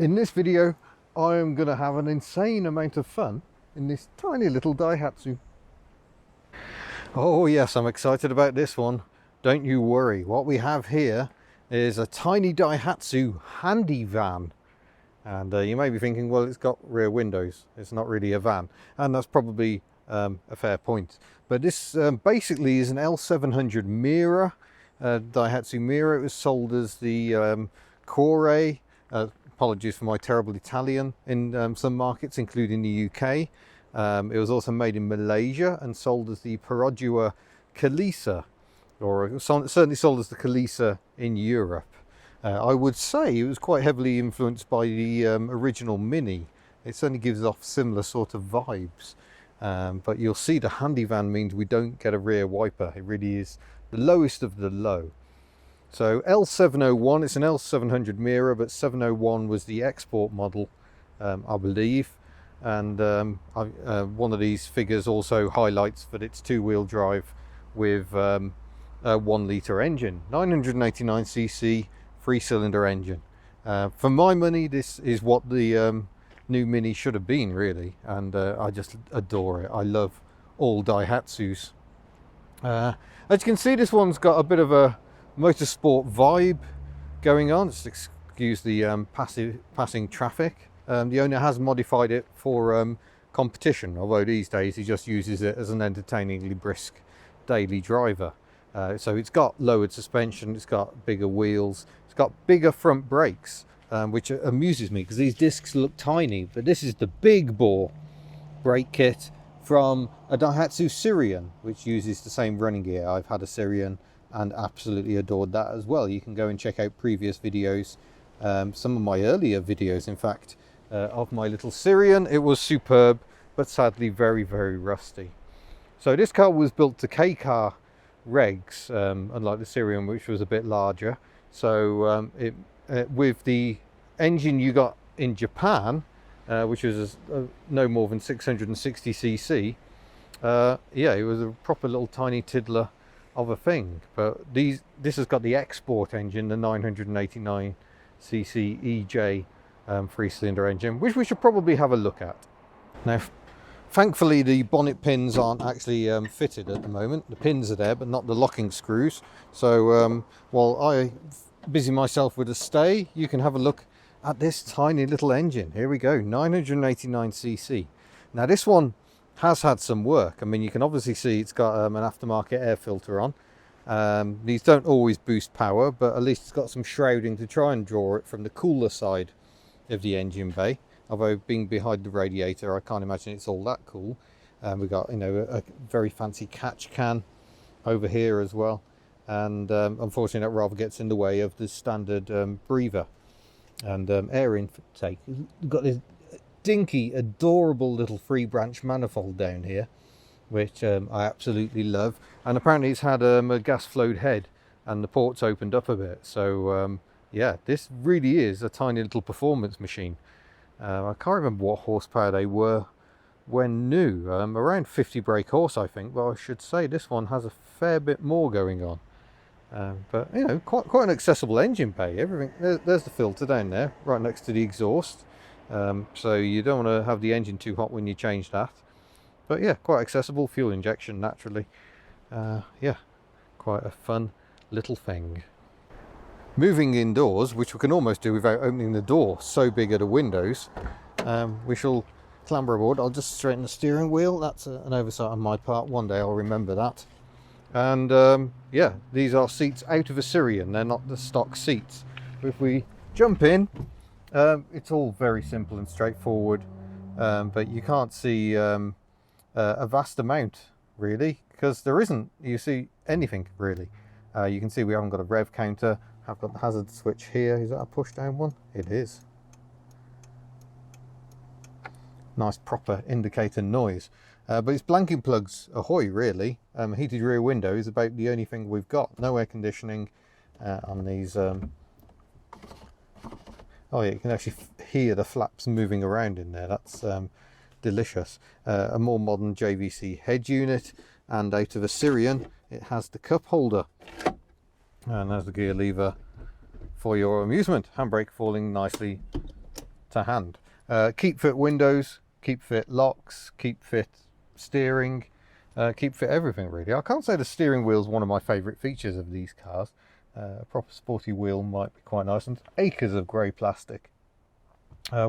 In this video, I'm going to have an insane amount of fun in this tiny little Daihatsu. Oh yes, I'm excited about this one. Don't you worry. What we have here is a tiny Daihatsu Handivan. And you may be thinking, well, it's got rear windows. It's not really a van. And that's probably a fair point. But this basically is an L700 Mira, Daihatsu Mira. It was sold as the Cuore. Apologies for my terrible Italian in some markets, including the UK. It was also made in Malaysia and sold as the Perodua Kalisa, or certainly sold as the Kalisa in Europe. I would say it was quite heavily influenced by the original Mini. It certainly gives off similar sort of vibes. But you'll see the Handivan means we don't get a rear wiper. It really is the lowest of the low. So L701, it's an L700 Mira, but 701 was the export model, I believe. And one of these figures also highlights that it's two-wheel drive with a 1 litre engine, 989cc, 3-cylinder engine. For my money, this is what the new Mini should have been, really, and I just adore it. I love all Daihatsus. As you can see, this one's got a bit of a motorsport vibe going on. Just excuse the passing traffic. The owner has modified it for competition, although these days he just uses it as an entertainingly brisk daily driver. So it's got lowered suspension, it's got bigger wheels, it's got bigger front brakes, which amuses me because these discs look tiny, but this is the big bore brake kit from a Daihatsu Sirion, which uses the same running gear. I've had a Sirion and absolutely adored that as well. You can go and check out previous videos, some of my earlier videos in fact, of my little Sirion. It was superb, but sadly very, very rusty. So this car was built to K-car regs, unlike the Sirion, which was a bit larger. So with the engine you got in Japan, which was no more than 660cc, yeah, it was a proper little tiny tiddler of a thing. But this has got the export engine, the 989cc EJ 3-cylinder engine, which we should probably have a look at. Now, thankfully the bonnet pins aren't actually fitted at the moment. The pins are there, but not the locking screws. So while I busy myself with a stay, you can have a look at this tiny little engine. Here we go, 989cc. Now this one has had some work. I mean, you can obviously see it's got an aftermarket air filter on. These don't always boost power, but at least it's got some shrouding to try and draw it from the cooler side of the engine bay. Although being behind the radiator, I can't imagine it's all that cool. We've got, you know, a very fancy catch can over here as well, and unfortunately that rather gets in the way of the standard breather and air intake. We've got this dinky, adorable little 3-branch manifold down here, which I absolutely love. And apparently it's had a gas flowed head and the ports opened up a bit. So yeah, this really is a tiny little performance machine. I can't remember what horsepower they were when new, around 50 brake horse I think, but I should say this one has a fair bit more going on. But you know, quite an accessible engine bay. Everything, there's the filter down there right next to the exhaust, so you don't want to have the engine too hot when you change that. But yeah, quite accessible. Fuel injection naturally. Yeah, quite a fun little thing. Moving indoors, which we can almost do without opening the door, so big are the windows, we shall clamber aboard. I'll just straighten the steering wheel. That's an oversight on my part. One day I'll remember that. And yeah, these are seats out of a Sirion. They're not the stock seats. If we jump in, it's all very simple and straightforward, but you can't see a vast amount really, because there isn't, you see, anything really. You can see we haven't got a rev counter. I've got the hazard switch here. Is that a push down one? It is. Nice proper indicator noise. But it's blanking plugs ahoy really. Heated rear window is about the only thing we've got. No air conditioning on these. Oh yeah, you can actually hear the flaps moving around in there. That's delicious. A more modern JVC head unit, and out of a Sirion it has the cup holder. And there's the gear lever for your amusement. Handbrake falling nicely to hand. Keep fit windows, keep fit locks, keep fit steering, keep fit everything really. I can't say the steering wheel is one of my favourite features of these cars. A proper sporty wheel might be quite nice, and acres of grey plastic.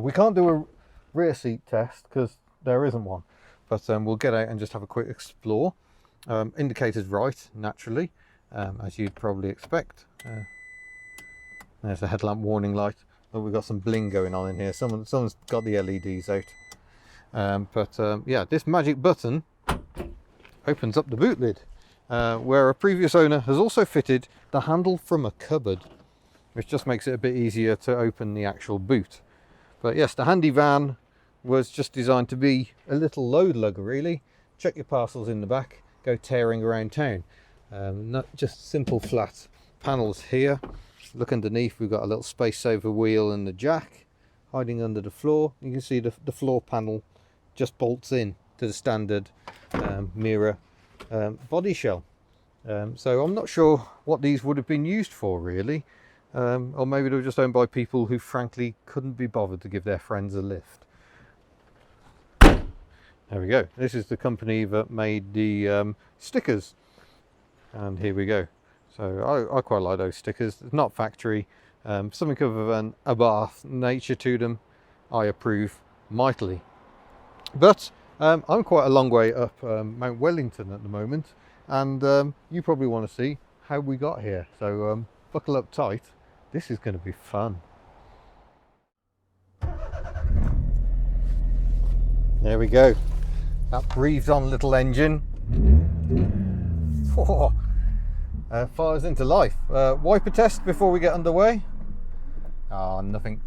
We can't do a rear seat test because there isn't one, but we'll get out and just have a quick explore. Indicators right, naturally, as you'd probably expect. There's the headlamp warning light. Oh, we've got some bling going on in here. Someone's got the LEDs out. Yeah, this magic button opens up the boot lid, where a previous owner has also fitted the handle from a cupboard, which just makes it a bit easier to open the actual boot. But yes, the Handivan was just designed to be a little load lugger really. Check your parcels in the back, go tearing around town. Not just simple flat panels here. Look underneath, we've got a little space saver wheel and the jack hiding under the floor. You can see the floor panel just bolts in to the standard Mira body shell. So I'm not sure what these would have been used for really. Or maybe they were just owned by people who frankly couldn't be bothered to give their friends a lift. There we go. This is the company that made the stickers. And here we go. So I quite like those stickers. It's not factory. Something of a Bath nature to them. I approve mightily. But I'm quite a long way up Mount Wellington at the moment. And you probably want to see how we got here. So buckle up tight. This is going to be fun. There we go. That breathes on little engine. Oh, fires into life. Wiper test before we get underway. Nothing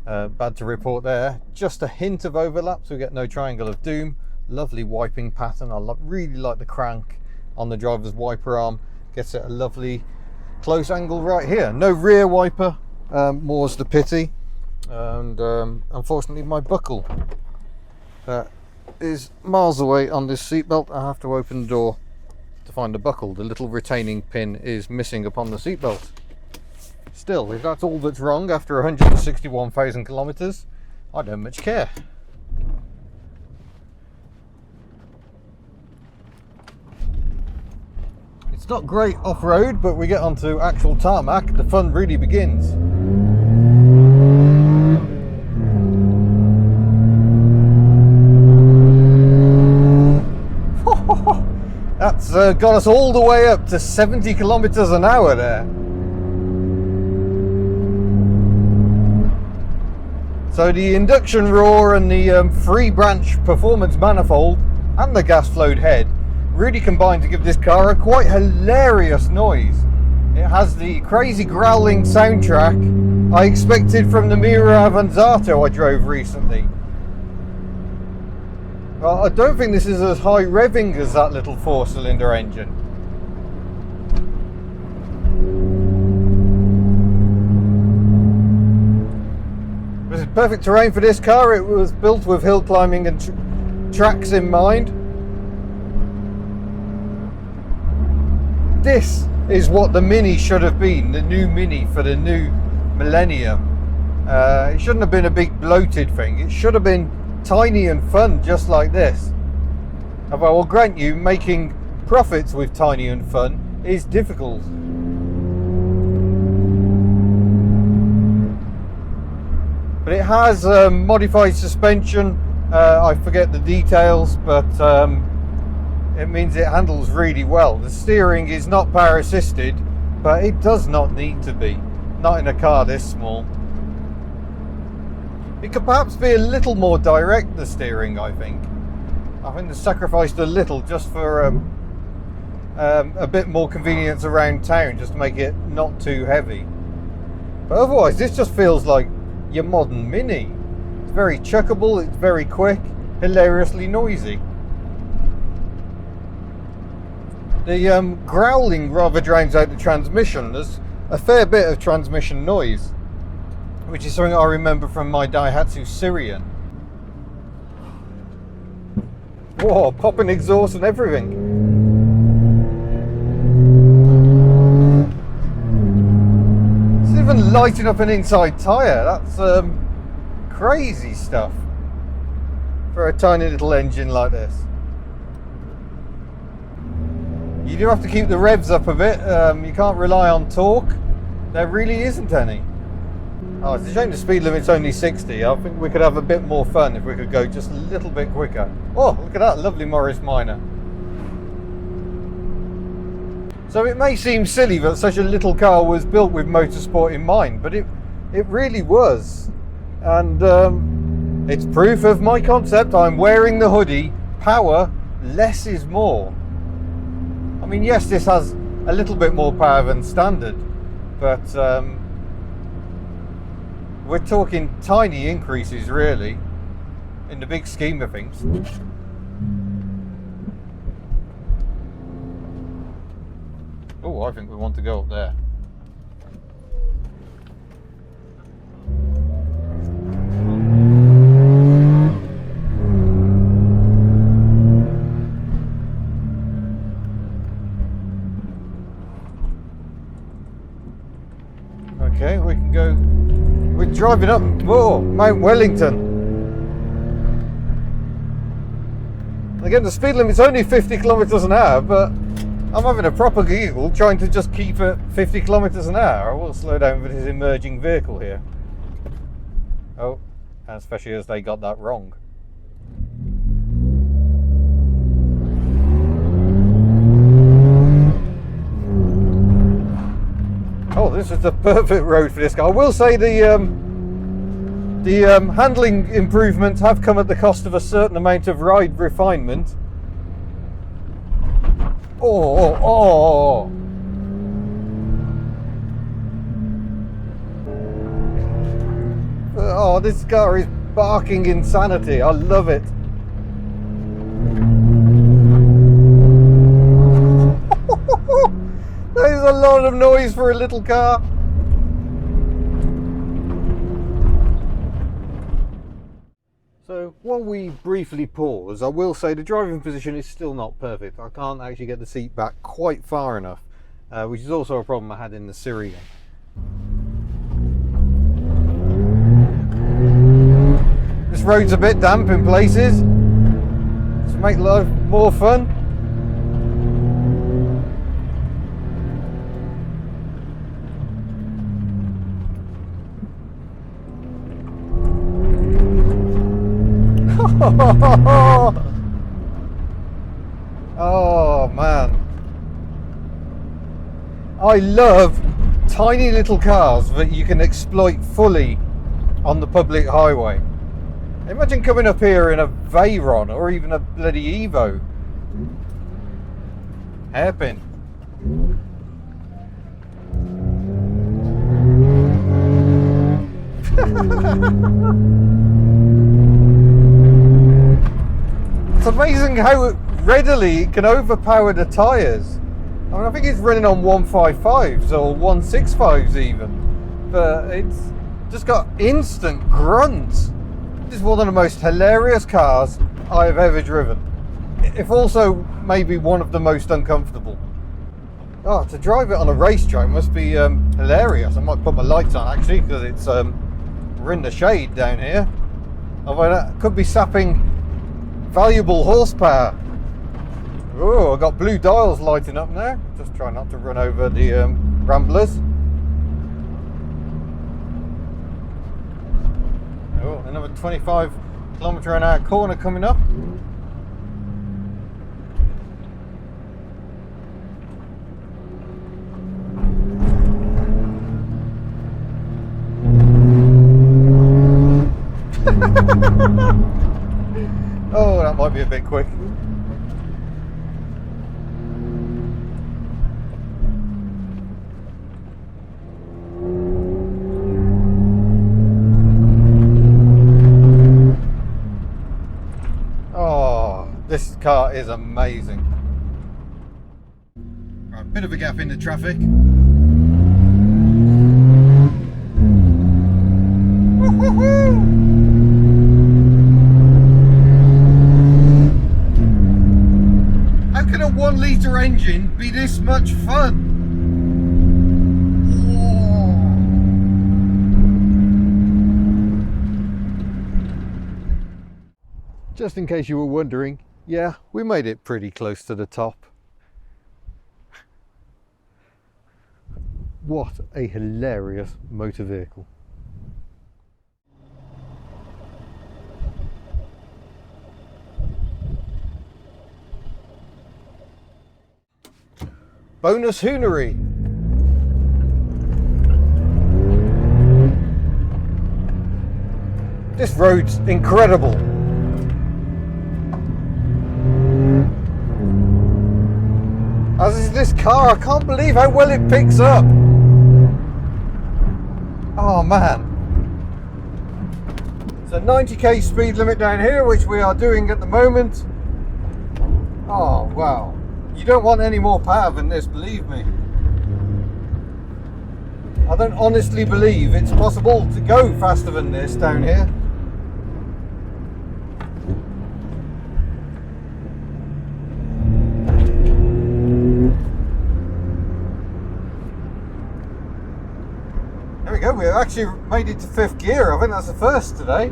bad to report there. Just a hint of overlap, so we get no triangle of doom. Lovely wiping pattern. I really like the crank on the driver's wiper arm. Gets it a lovely close angle right here. No rear wiper, more's the pity. And unfortunately my buckle is miles away on this seatbelt. I have to open the door to find the buckle. The little retaining pin is missing upon the seatbelt. Still, if that's all that's wrong after 161,000 kilometers, I don't much care. It's not great off-road, but we get onto actual tarmac, the fun really begins. That's got us all the way up to 70 kilometers an hour there. So the induction roar and the free branch performance manifold and the gas flowed head really combined to give this car a quite hilarious noise. It has the crazy growling soundtrack I expected from the Mira Avanzato I drove recently. Well, I don't think this is as high revving as that little 4-cylinder engine. This is perfect terrain for this car. It was built with hill climbing and tracks in mind. This is what the Mini should have been, the new Mini for the new millennium. It shouldn't have been a big bloated thing. It should have been tiny and fun, just like this. I will grant you, making profits with tiny and fun is difficult. But it has modified suspension. I forget the details, but it means it handles really well. The steering is not power assisted, but it does not need to be. Not in a car this small. It could perhaps be a little more direct, the steering, I think. I think they sacrificed a little just for a bit more convenience around town, just to make it not too heavy. But otherwise, this just feels like your modern Mini. It's very chuckable, it's very quick, hilariously noisy. The growling rather drowns out the transmission. There's a fair bit of transmission noise, which is something I remember from my Daihatsu Syrian. Whoa, popping exhaust and everything. It's even lighting up an inside tyre. That's crazy stuff for a tiny little engine like this. You do have to keep the revs up a bit. You can't rely on torque. There really isn't any. Oh, it's a shame the speed limit's only 60. I think we could have a bit more fun if we could go just a little bit quicker. Oh, look at that lovely Morris Minor. So it may seem silly that such a little car was built with motorsport in mind, but it really was. And it's proof of my concept. I'm wearing the hoodie. Power, less is more. I mean, yes, this has a little bit more power than standard, but we're talking tiny increases really in the big scheme of things. Oh, I think we want to go up there. Okay, we can go. We're driving up Mount Wellington. Again, the speed limit's only 50 kilometers an hour, but I'm having a proper giggle trying to just keep at 50 kilometers an hour. I will slow down with this emerging vehicle here. Oh, especially as they got that wrong. Oh, this is the perfect road for this car. I will say the handling improvements have come at the cost of a certain amount of ride refinement. Oh. Oh, this car is barking insanity. I love it. That is a lot of noise for a little car. So while we briefly pause, I will say the driving position is still not perfect. I can't actually get the seat back quite far enough, which is also a problem I had in the Syrian. This road's a bit damp in places, to make life more fun. Oh man, I love tiny little cars that you can exploit fully on the public highway. Imagine coming up here in a Veyron or even a bloody Evo. Hairpin. It's amazing how readily it can overpower the tyres. I mean, I think it's running on 155s or 165s even, but it's just got instant grunt. This is one of the most hilarious cars I have ever driven, if also maybe one of the most uncomfortable. Oh, to drive it on a racetrack must be hilarious. I might put my lights on actually, because it's we're in the shade down here. Although that could be sapping valuable horsepower. Oh, I've got blue dials lighting up now. Just try not to run over the ramblers. Oh, another 25 kilometre an hour corner coming up. Oh, that might be a bit quick. Oh, this car is amazing. Right, bit of a gap in the traffic. How can a 1 litre engine be this much fun? Just in case you were wondering, yeah, we made it pretty close to the top. What a hilarious motor vehicle. Bonus hoonery. This road's incredible. As is this car, I can't believe how well it picks up. Oh man. It's a 90k speed limit down here, which we are doing at the moment. Oh wow. You don't want any more power than this, believe me. I don't honestly believe it's possible to go faster than this down here. There we go, we've actually made it to 5th gear. I think that's the first today.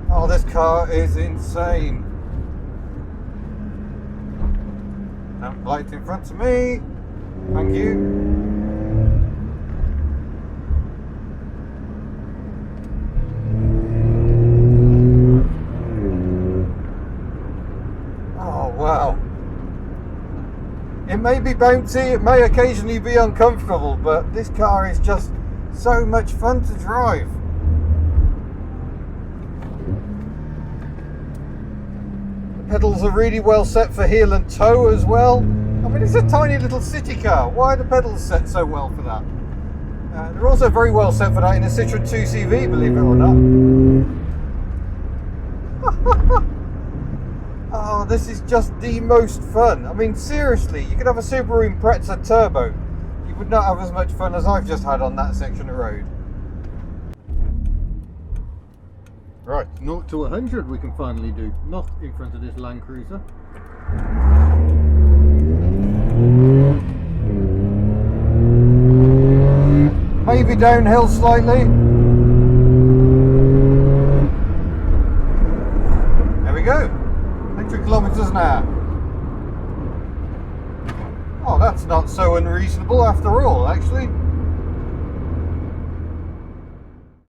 Oh, this car is insane. Light in front of me. Thank you. Oh wow. It may be bouncy, it may occasionally be uncomfortable, but this car is just so much fun to drive. Pedals are really well set for heel and toe as well. I mean, it's a tiny little city car. Why are the pedals set so well for that? They're also very well set for that in a Citroen 2CV, believe it or not. Oh, this is just the most fun. I mean, seriously, you could have a Subaru Impreza Turbo. You would not have as much fun as I've just had on that section of road. Right, 0 to 100 we can finally do, not in front of this Land Cruiser. Maybe downhill slightly. There we go, 100 kilometers an hour. Oh, that's not so unreasonable after all, actually.